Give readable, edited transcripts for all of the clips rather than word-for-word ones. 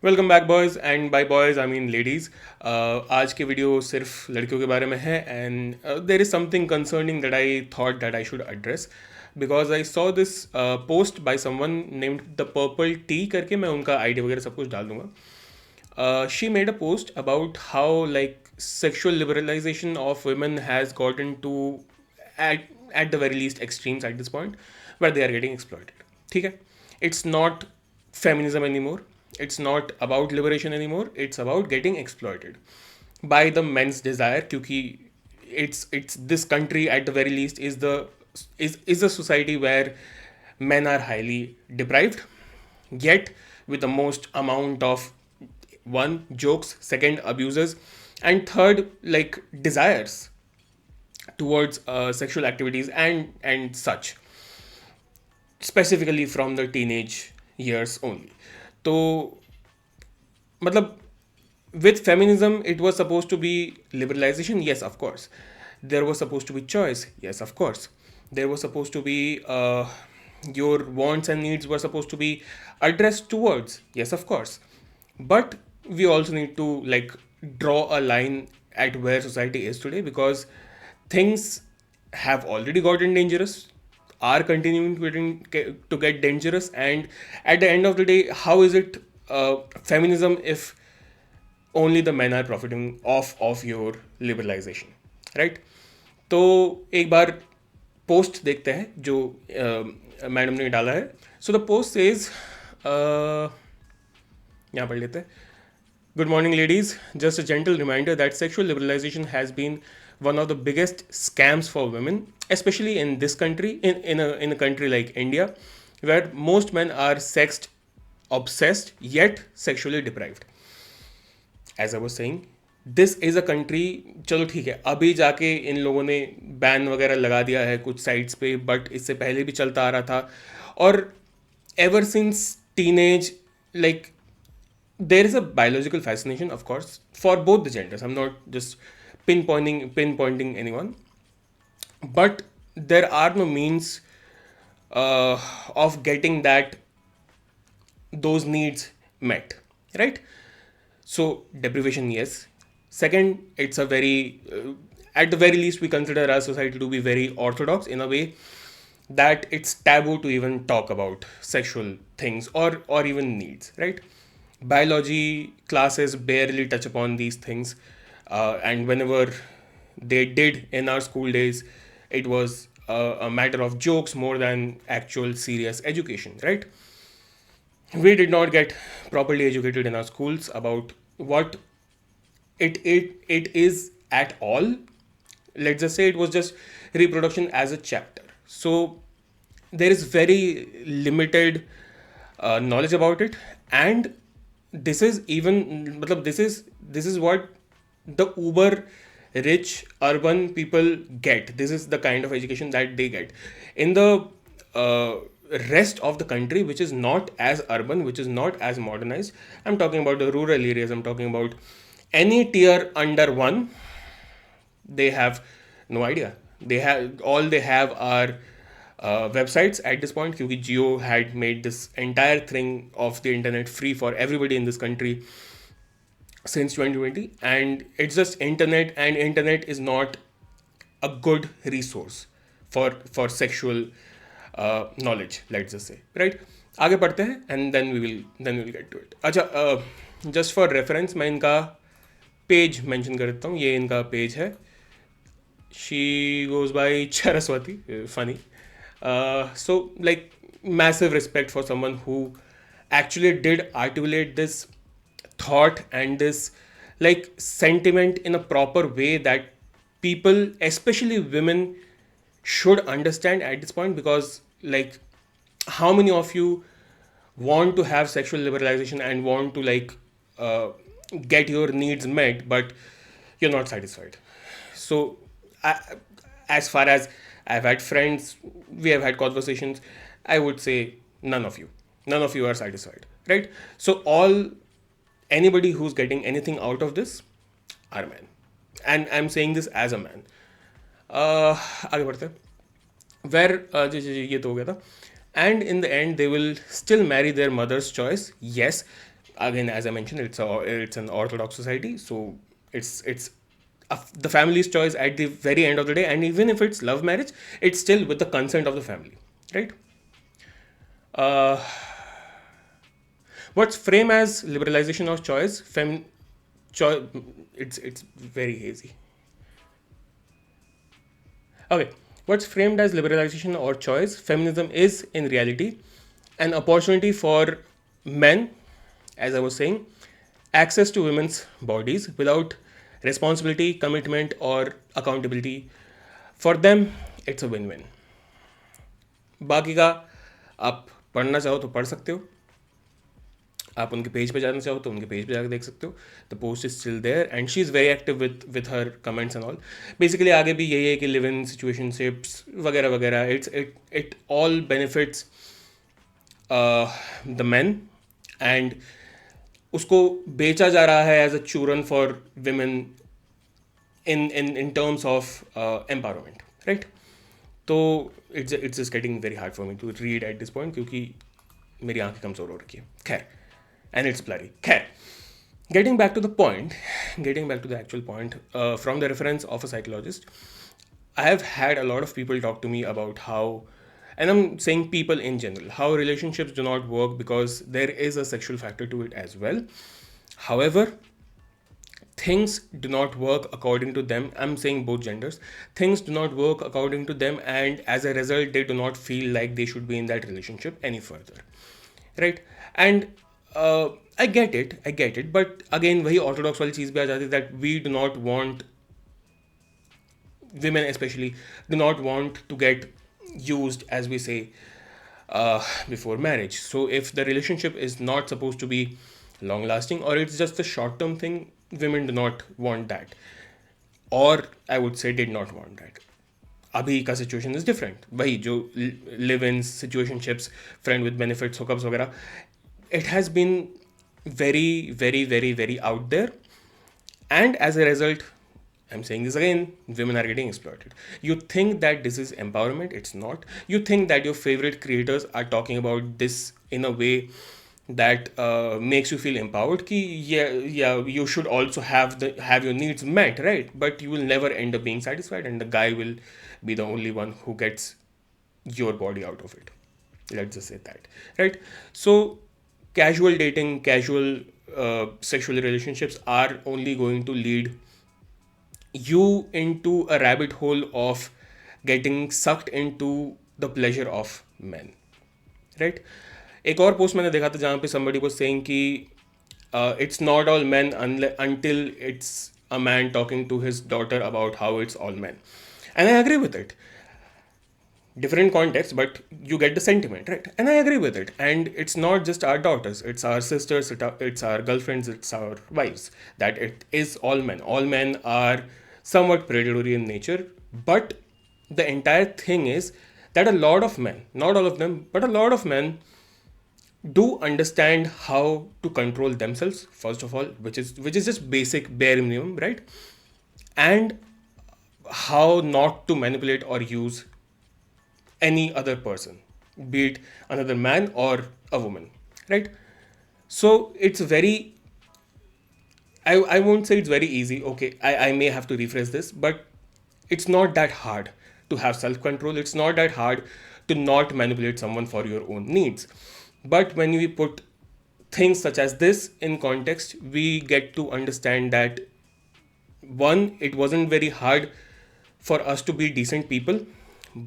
Welcome back boys and bye boys I mean ladies. आज के video सिर्फ लड़कियों के बारे में है and there is something concerning that I thought that I should address because I saw this post by someone named the purple tea करके। मैं उनका आईडी वगैरह सब कुछ डाल दूंगा। She made a post about how like sexual liberalization of women has gotten to at the very least extremes at this point where they are getting exploited. ठीक है, it's not feminism anymore, it's not about liberation anymore, it's about getting exploited by the men's desire क्योंकि it's this country at the very least is a society where men are highly deprived, yet with the most amount of one jokes, second abuses, and third like desires towards sexual activities and such, specifically from the teenage years only. तो मतलब with feminism it was supposed to be liberalization, yes of course. There was supposed to be choice, yes of course. There was supposed to be your wants and needs were supposed to be addressed towards, yes of course. But we also need to like draw a line at where society is today, because things have already gotten dangerous, are continuing to get dangerous, and at the end of the day, how is it feminism if only the men are profiting of your liberalization, right? तो एक बार post देखते हैं जो madam ने डाला है. So the post says, यहाँ पढ़ लेते हैं. Good morning, ladies. Just a gentle reminder that sexual liberalization has been one of the biggest scams for women, especially in this country, in a country like India, where most men are sex obsessed yet sexually deprived. As I was saying, this is a country. चलो ठीक है, अभी जाके इन लोगों ने ban वगैरह लगा दिया है कुछ साइट्स पे, बट इससे पहले भी चलता आ रहा था. और ever since teenage, like, there is a biological fascination, of course, for both the genders. I'm not just pinpointing anyone, but there are no means of getting those needs met, right? So deprivation, yes. Second, it's a very at the very least we consider our society to be very orthodox in a way that it's taboo to even talk about sexual things or even needs, right? Biology classes barely touch upon these things, and whenever they did in our school days, it was a matter of jokes more than actual serious education, right? We did not get properly educated in our schools about what it is at all. Let's just say it was just reproduction as a chapter. So there is very limited knowledge about it, and this is even matlab this is what the uber rich urban people get. This is the kind of education that they get in the rest of the country, which is not as urban, which is not as modernized. I'm talking about the rural areas, I'm talking about any tier under one. They have no idea. They have are websites at this point, because Geo had made this entire thing of the internet free for everybody in this country since 2020, and it's just internet, and internet is not a good resource for sexual knowledge, let's just say, right? आगे पढ़ते हैं and then we will get to it. अच्छा, just for reference मैं इनका page mention कर देता हूँ. ये इनका पेज है. She goes by Charaswati. Funny. So like, massive respect for someone who actually did articulate this thought and this like sentiment in a proper way that people, especially women, should understand at this point. Because like, how many of you want to have sexual liberalization and want to like get your needs met, but you're not satisfied? So as far as I've had friends, we have had conversations, I would say none of you are satisfied, right? So anybody who's getting anything out of this are men, and I'm saying this as a man. आगे बढ़ते हैं. Where ये तो हो गया था. And in the end they will still marry their mother's choice. Yes, again, as I mentioned, it's an orthodox society, so it's the family's choice at the very end of the day. And even if it's love marriage, it's still with the consent of the family, right? uh, what's framed as liberalization of choice, it's very hazy. Okay, what's framed as liberalization or choice, feminism is in reality an opportunity for men, as I was saying, access to women's bodies without responsibility, commitment, or accountability. For them, it's a win win. बाकी का आप पढ़ना चाहो तो पढ़ सकते हो, आप उनके पेज पे जाना चाहो तो उनके पेज पे जाकर देख सकते हो. The post is still there and she is very active with her comments and all. Basically आगे भी यही है कि लिव इन सिचुएशनशिप्स वगैरह वगैरह, it all benefits the man, and उसको बेचा जा रहा है एज अ चूरन for women in terms of empowerment, right? तो it's just getting very hard for me to read at this point क्योंकि मेरी आंखें कमज़ोर हो रखी है. खैर, and it's blurry. खैर, getting back to the actual point, from the reference of a psychologist, I have had a lot of people talk to me about how, and I'm saying people in general, how relationships do not work because there is a sexual factor to it as well. However, things do not work according to them. I'm saying both genders. Things do not work according to them, and as a result, they do not feel like they should be in that relationship any further, right? And I get it, but again, वही orthodox वाली चीज़ भी आ जाती है that we do not want, women especially, do not want to get used, as we say, before marriage. So if the relationship is not supposed to be long lasting, or it's just a short term thing, women do not want that, or I would say did not want that. अभी का situation is different. वही जो live in situationships, friend with benefits, hookups वगैरह, it has been very very very very out there, and as a result, I'm saying this again, women are getting exploited. You think that this is empowerment, it's not. You think that your favorite creators are talking about this in a way that makes you feel empowered ki yeah you should also have your needs met, right? But you will never end up being satisfied, and the guy will be the only one who gets your body out of it. Let's just say that, right? So casual dating, casual sexual relationships are only going to lead you into a rabbit hole of getting sucked into the pleasure of men, right? एक और post मैंने देखा था जहाँ पे somebody was saying कि it's not all men until it's a man talking to his daughter about how it's all men. And I agree with it. Different context, but you get the sentiment, right? And I agree with it. And it's not just our daughters, it's our sisters, it's our girlfriends, it's our wives, that it is all men. All men are somewhat predatory in nature, but the entire thing is that a lot of men, not all of them, but a lot of men do understand how to control themselves, first of all, which is just basic bare minimum, right? And how not to manipulate or use any other person, be it another man or a woman, right? So it's very, I won't say it's very easy, okay, I may have to rephrase this, but it's not that hard to have self-control. It's not that hard to not manipulate someone for your own needs. But when we put things such as this in context, we get to understand that, one, it wasn't very hard for us to be decent people,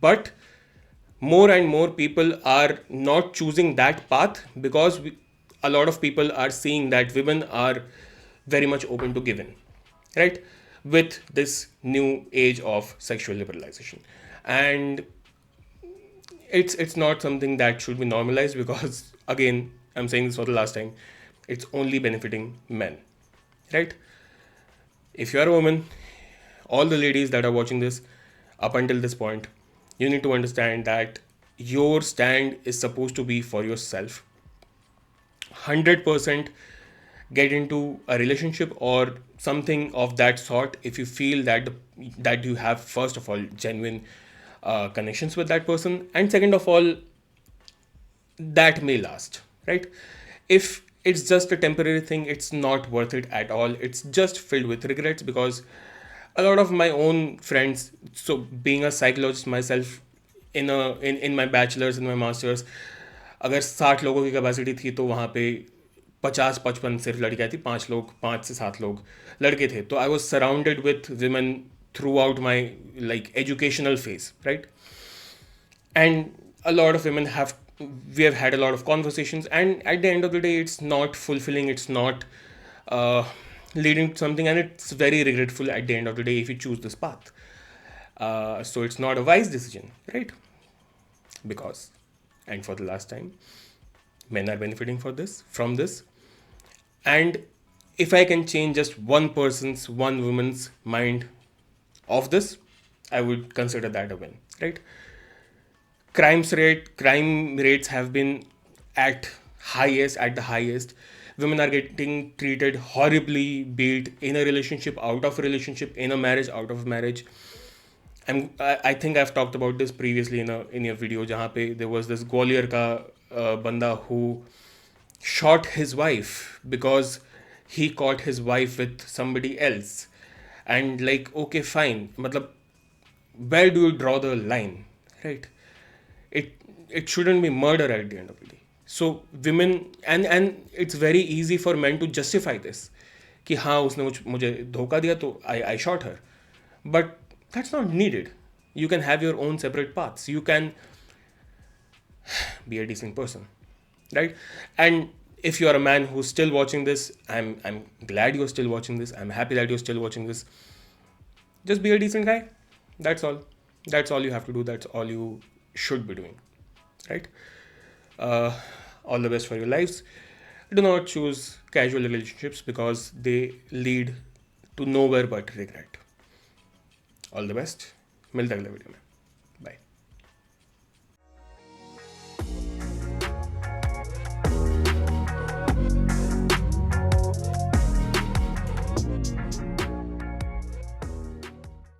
but more and more people are not choosing that path because a lot of people are seeing that women are very much open to give in, right? With this new age of sexual liberalization. And it's not something that should be normalized because, again, I'm saying this for the last time, it's only benefiting men, right? If you are a woman, all the ladies that are watching this up until this point, you need to understand that your stand is supposed to be for yourself. 100% get into a relationship or something of that sort if you feel that you have, first of all, genuine connections with that person, and second of all, that may last, right? If it's just a temporary thing. It's not worth it at all. It's just filled with regrets, because a lot of my own friends, so being a psychologist myself, in my bachelor's, in my master's, अगर 60 लोगों की capacity थी तो वहाँ पे 50-55 सिर्फ लड़कियाँ थी, 5 लोग, 5 से 7 लोग लड़के थे. तो I was surrounded with women through out my like educational phase, right? And a lot of women have, we have had a lot of conversations, and at the end of the day it's not fulfilling, it's not uh, leading to something, and it's very regretful at the end of the day if you choose this path. So it's not a wise decision, right? Because, and for the last time, men are benefiting from this, and if I can change just one woman's mind of this, I would consider that a win, right? Crime rates have been at the highest. Women are getting treated horribly, be it in a relationship, out of a relationship, in a marriage, out of marriage. I think I've talked about this previously in a video, जहाँ पे there was this Gwalior का बंदा who shot his wife because he caught his wife with somebody else. And like, okay, fine, मतलब where do you draw the line, right? It shouldn't be murder at the end of the day. So women, and it's very easy for men to justify this, कि हाँ उसने मुझे धोखा दिया तो I shot her. But that's not needed. You can have your own separate paths. You can be a decent person, right? And if you are a man who's still watching this, I'm glad you're still watching this. I'm happy that you're still watching this. Just be a decent guy. That's all. That's all you have to do. That's all you should be doing, right? All the best for your lives. Do not choose casual relationships because they lead to nowhere but regret. All the best. मिलते हैं अगले video में.